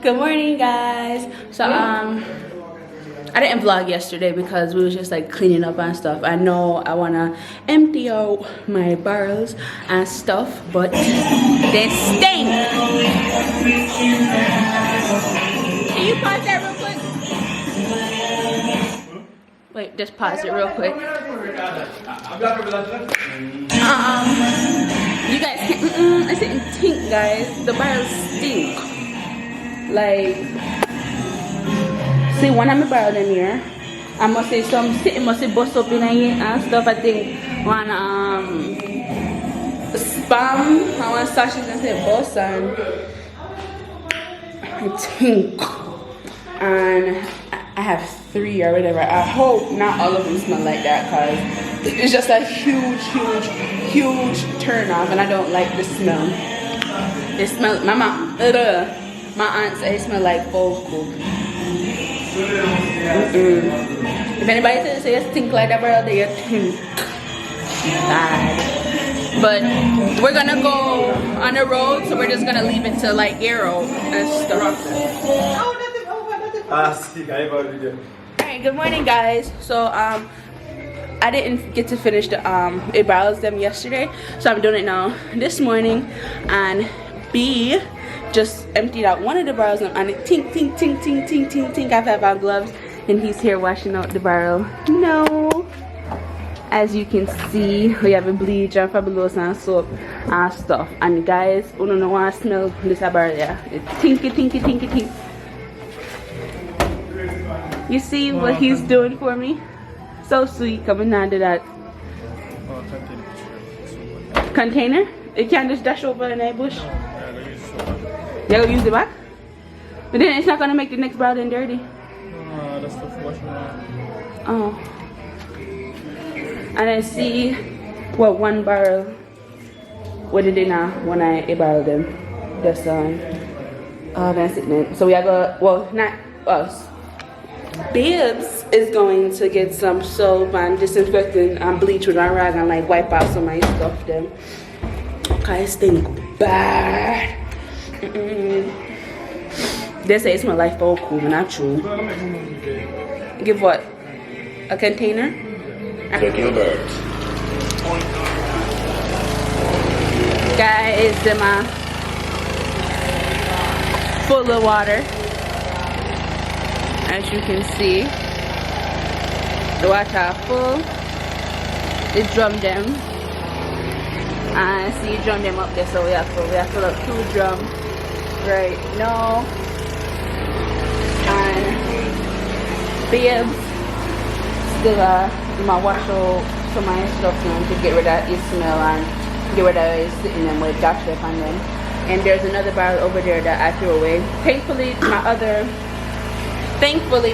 Good morning, guys. So I didn't vlog yesterday because we was just like cleaning up and stuff. I know I wanna empty out my barrels and stuff, but they stink. Can you pause that real quick? Wait, just pause it real quick. You guys can't, I said tink, guys. The barrels stink. Like, see, one of my barrel in here, I must say some sitting must say bust up in here and stuff. I think one spam, I want sashes and say bust and tink. And I have 3 or whatever. I hope not all of them smell like that because it's just a huge turn off and I don't like the smell. It smells, my aunt said it smells like vocal. If anybody says it stink like that, bro, they think bad. But we're gonna go on the road, so we're just gonna leave it to like Arrow and stuff. Alright, good morning, guys. So I didn't get to finish the barrels them yesterday, so I'm doing it now this morning. And B just emptied out one of the barrels and it tink. I have our gloves and he's here washing out the barrel. No, as you can see, we have a bleach and fabulous and soap and stuff. And guys, who don't know want to smell this barrel? Yeah, it's tinky. You see what he's doing for me? So sweet, coming down to that container. It can't just dash over in a bush. They'll use the back? But then it's not gonna make the next barrel then dirty. That's the washing line. Oh. And then see what one barrel, what did they now when I barrel them? Just that's it then. So we are going, well, not us. Bibbs is going to get some soap and disinfectant and bleach with my rag and like wipe out some of my stuff them. Okay, it stink bad. They say it smells like cool, but not true. Give what? A container? Taking a bird. Guys, them full of water. As you can see, the water full. They drum them. And see, you drum them up there, so we have to fill up 2 drums right now. And Babes still my wash out some of my stuff now to get rid of the smell and get rid of it sitting them with dash up on them. And there's another barrel over there that I threw away. Thankfully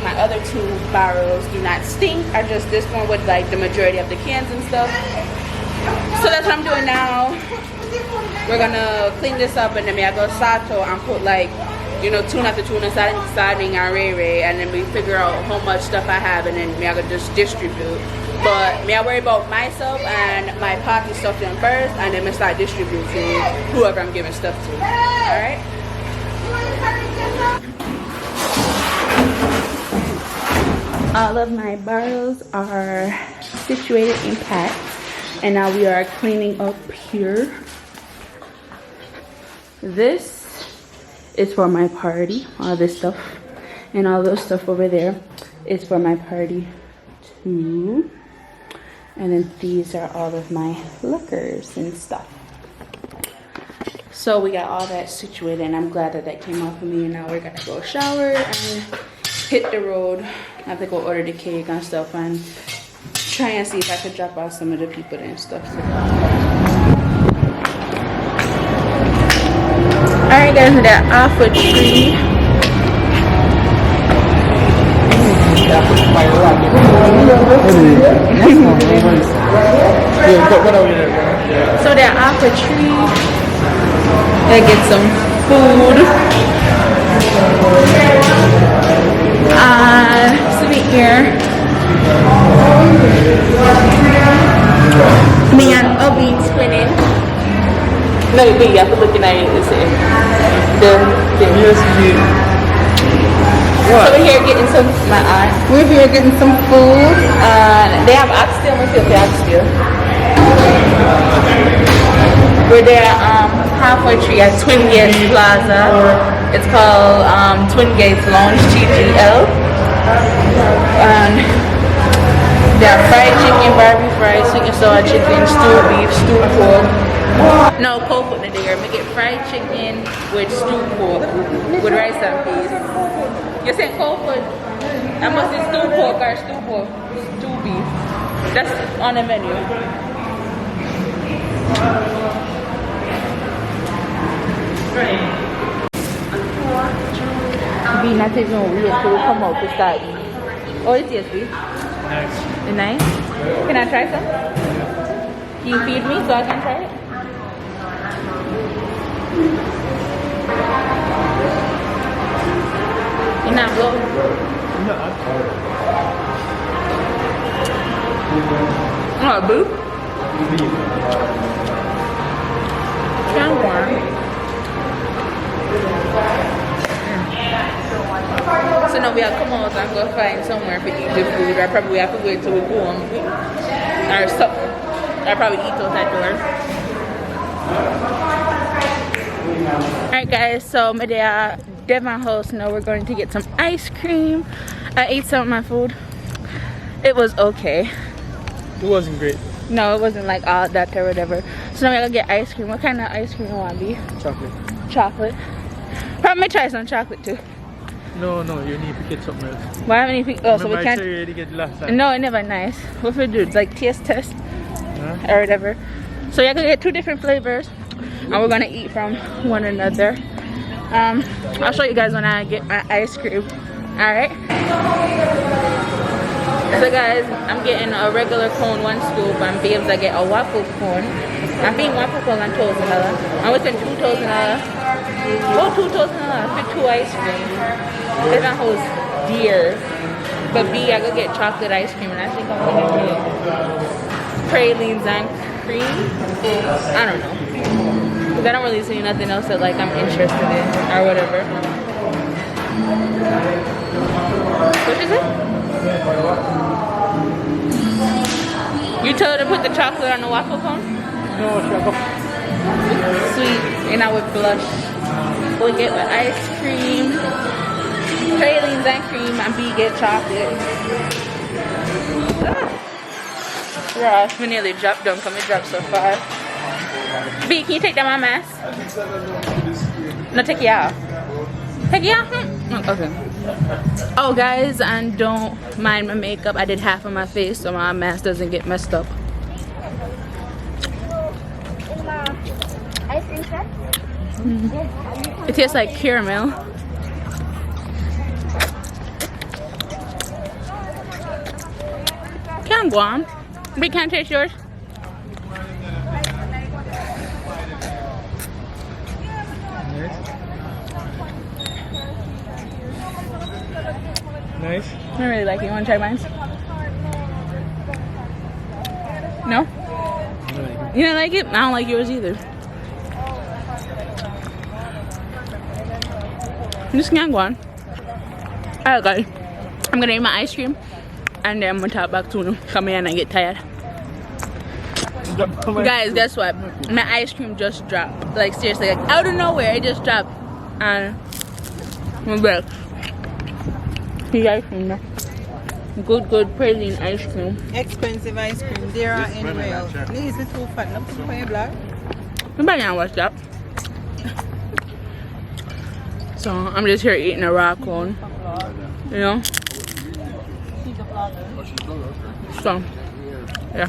my other 2 barrels do not stink. I just this one with like the majority of the cans and stuff. So that's what I'm doing now. We're gonna clean this up and then I go sato and put like, you know, tuna sardine and ray, and then we figure out how much stuff I have and then I go just distribute. But I worry about myself and my pocket stuff then first, and then I start distributing whoever I'm giving stuff to. Alright? All of my barrels are situated and packed. And now we are cleaning up here. This is for my party. All this stuff and all those stuff over there is for my party too. And then these are all of my lookers and stuff. So we got all that situated and I'm glad that came out for me. And now we're gonna go shower and hit the road. I have to go order the cake and stuff and try and see if I could drop off some of the people and stuff. Alright guys, they're off a tree. So they're off a tree. They get some food. Sitting here. Me and Obi spinning. No, but you have to look at it. The USB. to my aunt. We're here getting some food. They have oxtail. We're here for oxtail. We're there halfway tree at Twin Gates Plaza. It's called Twin Gates Lounge, TGL. And they have fried chicken, barbecue fries, sweet and sour chicken, stewed beef, stewed pork. No, cold food today. Make it fried chicken with stewed pork with rice and peas. You said cold food? That must be stewed pork or stewed pork, stewed beef. That's on the menu. Be not even weird to come out to start eating. Oh, it's yes, beef. Nice. It's nice. Can I try some? Can you feed me so I can try it? You're not blowing. Oh, boo. Kind of warm. So now we have to come out and go find somewhere to eat the food. Or probably have to wait till we go hungry. Or something. Or probably eat outside doors. Alright guys, so I'm at Devon House. Now we're going to get some ice cream. I ate some of my food. It was okay. It wasn't great. No, it wasn't like all that or whatever. So now we're gonna get ice cream. What kind of ice cream you want, B? Chocolate. Chocolate. Probably try some chocolate too. No, you need to get something else. Why haven't you picked? Oh, so we can't. I already get last time. No, it never nice. What if we do? Like taste test or whatever. So you're gonna get 2 different flavors, and we're gonna eat from one another. I'll show you guys when I get my ice cream. All right. So guys, I'm getting a regular cone 1 scoop, and Babes I get a waffle cone. I'm being waffle cone and $1,000. I was spend $2,000. Oh, $2,000 for 2 ice cream. This one was dear. But B, I go get chocolate ice cream, and I think I'm gonna get pralines and cream. I don't know. Because I don't really see nothing else that like I'm interested in or whatever. What is it? You told her to put the chocolate on the waffle cone? No, shut up. Sweet, and I would blush. We'll get my ice cream, pralines and cream, and B get chocolate. Gosh, we nearly dropped down because we dropped so far. B, can you take down my mask? No, take it out. Take it out? Okay. Oh guys, and don't mind my makeup. I did half of my face so my mask doesn't get messed up. It tastes like caramel. Can't go on. We can't taste yours. Nice. I really like it. You want to try mine? No? You don't like it? I don't like yours either. Just can't go on. Alright guys, I'm gonna eat my ice cream and then I'm gonna talk back to you. Come here and I get tired. Guys, guess what? My ice cream just dropped. Like seriously, like out of nowhere, it just dropped. And I'm back. The ice cream now. Good praline ice cream. Expensive ice cream. There are anywhere else. Please, it's too fat. Not too far black. Nobody knows what's up. So I'm just here eating a raw cone. You know? So, yeah.